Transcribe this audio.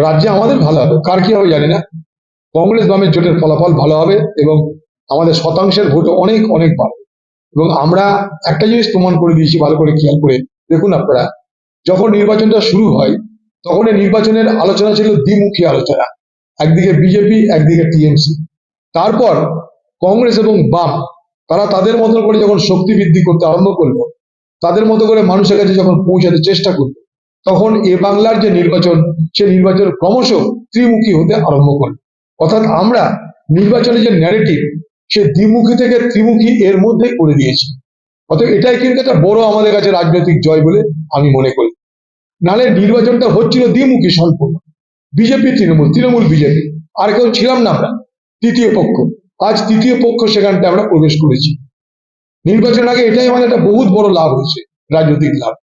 রাজ্যে আমাদের ভালো হবে, কার কি হবে জানি না। কংগ্রেস বামের জোটের ফলাফল ভালো হবে এবং আমাদের শতাংশের ভোট অনেক অনেক বাড়বে। এবং আমরা একটা জিনিস প্রমাণ করে দিয়েছি, ভালো করে খেয়াল করে দেখুন আপনারা, যখন নির্বাচনটা শুরু হয় তখন এই নির্বাচনের আলোচনা ছিল দ্বিমুখী আলোচনা, একদিকে বিজেপি একদিকে টিএমসি। তারপর কংগ্রেস এবং বাম তারা তাদের মতো করে যখন শক্তি বৃদ্ধি করতে আরম্ভ করলো, তাদের মতো করে মানুষের কাছে যখন পৌঁছাতে চেষ্টা করলো, তখন এ বাংলার যে নির্বাচন, সে নির্বাচন ক্রমশ ত্রিমুখী হতে আরম্ভ করলো। অর্থাৎ আমরা নির্বাচনের যে ন্যারেটিভ, সে দ্বিমুখী থেকে ত্রিমুখী এর মধ্যে করে দিয়েছি। অতএব এটাই কিন্তু একটা বড় আমাদের কাছে রাজনৈতিক জয় বলে আমি মনে করি। নাহলে নির্বাচনটা হচ্ছিল দ্বিমুখী সম্পূর্ণ, বিজেপি তৃণমূল, তৃণমূল বিজেপি, আর কেউ ছিলাম না আমরা তৃতীয় পক্ষ। আজ তৃতীয় পক্ষ সেখানটা আমরা প্রবেশ করেছি। নির্বাচন আগে এটাই আমাদের একটা বহুত বড় লাভ হয়েছে, রাজনৈতিক লাভ।